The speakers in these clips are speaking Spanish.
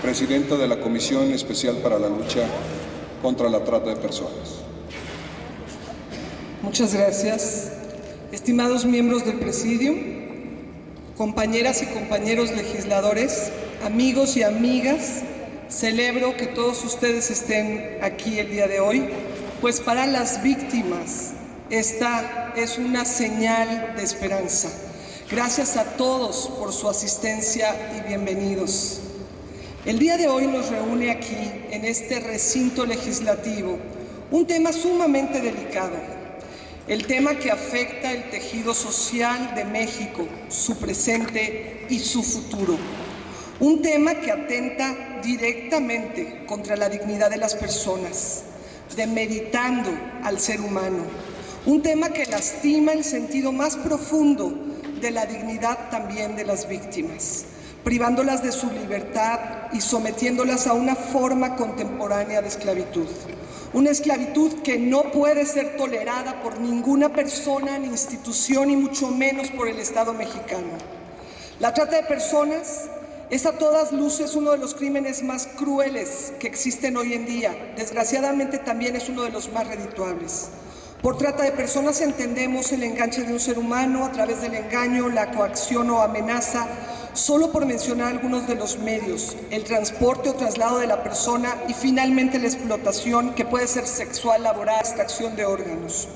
presidenta de la Comisión Especial para la Lucha contra la Trata de Personas. Muchas gracias. Estimados miembros del Presidium, compañeras y compañeros legisladores, amigos y amigas, celebro que todos ustedes estén aquí el día de hoy, pues para las víctimas esta es una señal de esperanza. Gracias a todos por su asistencia y bienvenidos. El día de hoy nos reúne aquí, en este recinto legislativo, un tema sumamente delicado, el tema que afecta el tejido social de México, su presente y su futuro. Un tema que atenta directamente contra la dignidad de las personas, demeritando al ser humano. Un tema que lastima el sentido más profundo de la dignidad también de las víctimas, privándolas de su libertad y sometiéndolas a una forma contemporánea de esclavitud. Una esclavitud que no puede ser tolerada por ninguna persona ni institución, y mucho menos por el Estado mexicano. La trata de personas es a todas luces uno de los crímenes más crueles que existen hoy en día. Desgraciadamente también es uno de los más redituables. Por trata de personas entendemos el enganche de un ser humano a través del engaño, la coacción o amenaza, solo por mencionar algunos de los medios, el transporte o traslado de la persona y finalmente la explotación, que puede ser sexual, laboral, extracción de órganos.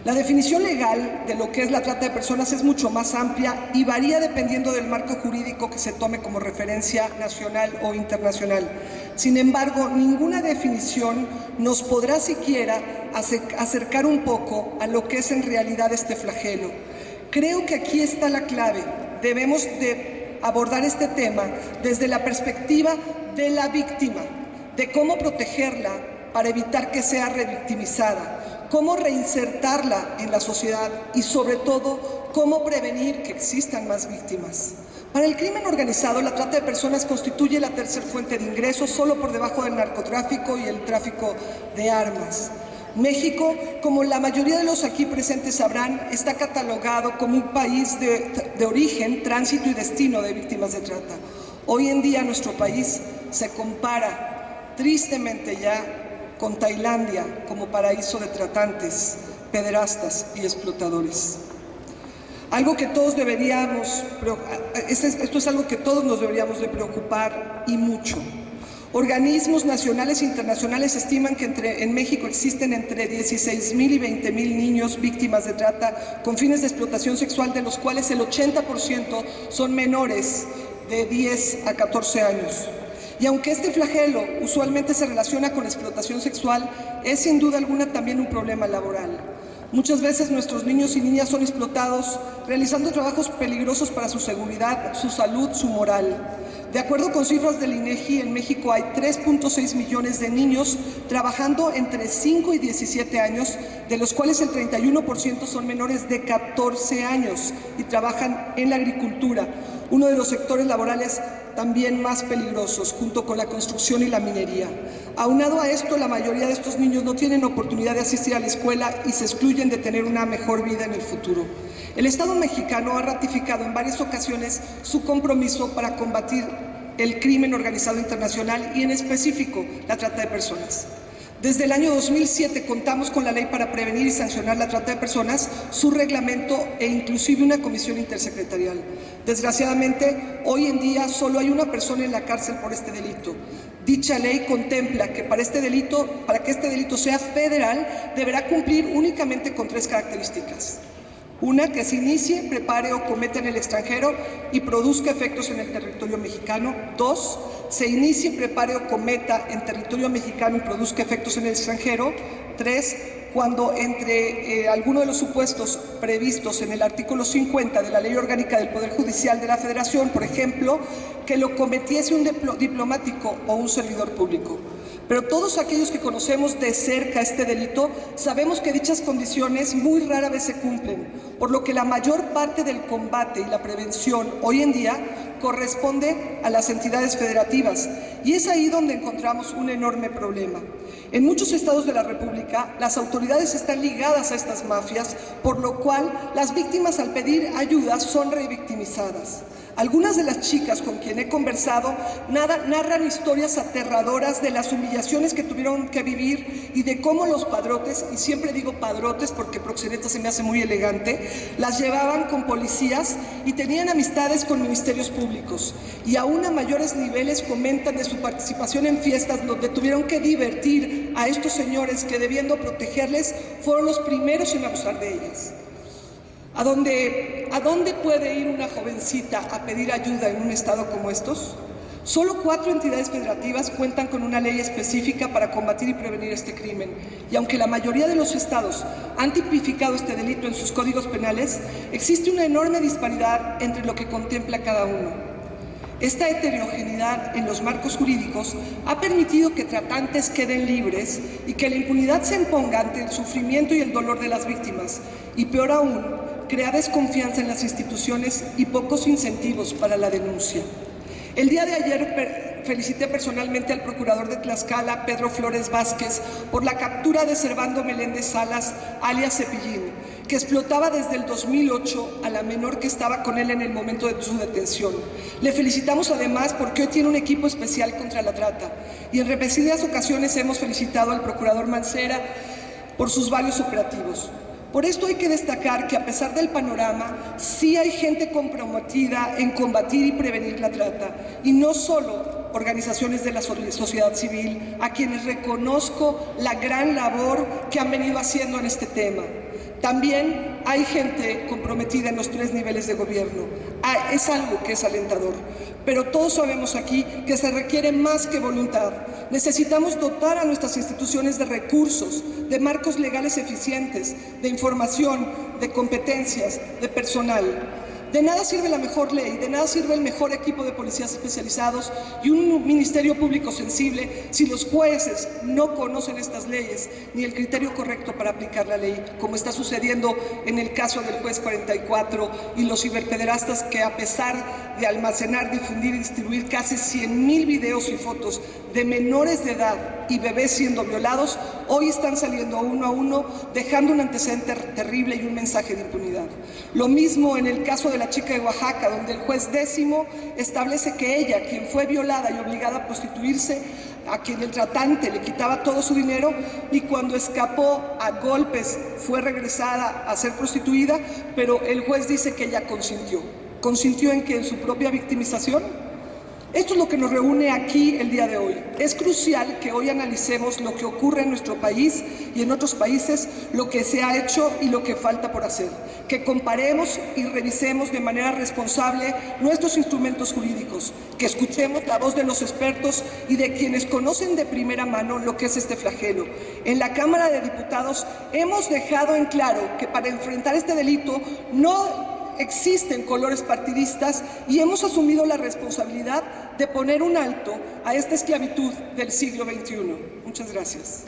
La definición legal de lo que es la trata de personas es mucho más amplia y varía dependiendo del marco jurídico que se tome como referencia nacional o internacional. Sin embargo, ninguna definición nos podrá siquiera acercar un poco a lo que es en realidad este flagelo. Creo que aquí está la clave. Debemos de abordar este tema desde la perspectiva de la víctima, de cómo protegerla para evitar que sea revictimizada, cómo reinsertarla en la sociedad y, sobre todo, cómo prevenir que existan más víctimas. Para el crimen organizado, la trata de personas constituye la tercera fuente de ingresos, solo por debajo del narcotráfico y el tráfico de armas. México, como la mayoría de los aquí presentes sabrán, está catalogado como un país de origen, tránsito y destino de víctimas de trata. Hoy en día nuestro país se compara tristemente ya con Tailandia como paraíso de tratantes, pederastas y explotadores. Esto es algo que todos nos deberíamos de preocupar, y mucho. Organismos nacionales e internacionales estiman que en México existen entre 16,000 y 20,000 niños víctimas de trata con fines de explotación sexual, de los cuales el 80% son menores de 10 a 14 años. Y aunque este flagelo usualmente se relaciona con explotación sexual, es sin duda alguna también un problema laboral. Muchas veces nuestros niños y niñas son explotados realizando trabajos peligrosos para su seguridad, su salud, su moral. De acuerdo con cifras del INEGI, en México hay 3.6 millones de niños trabajando entre 5 y 17 años, de los cuales el 31% son menores de 14 años y trabajan en la agricultura, uno de los sectores laborales también más peligrosos, junto con la construcción y la minería. Aunado a esto, la mayoría de estos niños no tienen oportunidad de asistir a la escuela y se excluyen de tener una mejor vida en el futuro. El Estado mexicano ha ratificado en varias ocasiones su compromiso para combatir el crimen organizado internacional y, en específico, la trata de personas. Desde el año 2007 contamos con la ley para prevenir y sancionar la trata de personas, su reglamento e inclusive una comisión intersecretarial. Desgraciadamente, hoy en día solo hay una persona en la cárcel por este delito. Dicha ley contempla que para que este delito sea federal, deberá cumplir únicamente con 3 características. Una, que se inicie, prepare o cometa en el extranjero y produzca efectos en el territorio mexicano. 2, se inicie, prepare o cometa en territorio mexicano y produzca efectos en el extranjero. 3, cuando entre alguno de los supuestos previstos en el artículo 50 de la Ley Orgánica del Poder Judicial de la Federación, por ejemplo, que lo cometiese un diplomático o un servidor público. Pero todos aquellos que conocemos de cerca este delito sabemos que dichas condiciones muy rara vez se cumplen, por lo que la mayor parte del combate y la prevención hoy en día corresponde a las entidades federativas, y es ahí donde encontramos un enorme problema. En muchos estados de la República, las autoridades están ligadas a estas mafias, por lo cual las víctimas al pedir ayuda son revictimizadas. Algunas de las chicas con quien he conversado narran historias aterradoras de las humillaciones que tuvieron que vivir y de cómo los padrotes, y siempre digo padrotes porque proxeneta se me hace muy elegante, las llevaban con policías y tenían amistades con ministerios públicos. Y aún a mayores niveles comentan de su participación en fiestas donde tuvieron que divertir a estos señores que, debiendo protegerles, fueron los primeros en abusar de ellas. ¿A dónde puede ir una jovencita a pedir ayuda en un estado como estos? Solo 4 entidades federativas cuentan con una ley específica para combatir y prevenir este crimen. Y aunque la mayoría de los estados han tipificado este delito en sus códigos penales, existe una enorme disparidad entre lo que contempla cada uno. Esta heterogeneidad en los marcos jurídicos ha permitido que tratantes queden libres y que la impunidad se imponga ante el sufrimiento y el dolor de las víctimas. Y peor aún, crea desconfianza en las instituciones y pocos incentivos para la denuncia. El día de ayer felicité personalmente al procurador de Tlaxcala, Pedro Flores Vázquez, por la captura de Servando Meléndez Salas, alias Cepillín, que explotaba desde el 2008 a la menor que estaba con él en el momento de su detención. Le felicitamos además porque hoy tiene un equipo especial contra la trata, y en repetidas ocasiones hemos felicitado al procurador Mancera por sus varios operativos. Por esto hay que destacar que, a pesar del panorama, sí hay gente comprometida en combatir y prevenir la trata, y no solo organizaciones de la sociedad civil, a quienes reconozco la gran labor que han venido haciendo en este tema. También hay gente comprometida en los 3 niveles de gobierno. Es algo que es alentador, pero todos sabemos aquí que se requiere más que voluntad. Necesitamos dotar a nuestras instituciones de recursos, de marcos legales eficientes, de información, de competencias, de personal. De nada sirve la mejor ley, de nada sirve el mejor equipo de policías especializados y un ministerio público sensible si los jueces no conocen estas leyes ni el criterio correcto para aplicar la ley, como está sucediendo en el caso del juez 44 y los ciberpederastas que, a pesar de almacenar, difundir y distribuir casi 100,000 videos y fotos de menores de edad y bebés siendo violados, hoy están saliendo uno a uno, dejando un antecedente terrible y un mensaje de impunidad. Lo mismo en el caso de la chica de Oaxaca, donde el juez 10º establece que ella, quien fue violada y obligada a prostituirse, a quien el tratante le quitaba todo su dinero, y cuando escapó a golpes fue regresada a ser prostituida, pero el juez dice que ella consintió. ¿Consintió en qué? ¿En su propia victimización? Esto es lo que nos reúne aquí el día de hoy. Es crucial que hoy analicemos lo que ocurre en nuestro país y en otros países, lo que se ha hecho y lo que falta por hacer. Que comparemos y revisemos de manera responsable nuestros instrumentos jurídicos, que escuchemos la voz de los expertos y de quienes conocen de primera mano lo que es este flagelo. En la Cámara de Diputados hemos dejado en claro que para enfrentar este delito no existen colores partidistas y hemos asumido la responsabilidad de poner un alto a esta esclavitud del siglo XXI. Muchas gracias.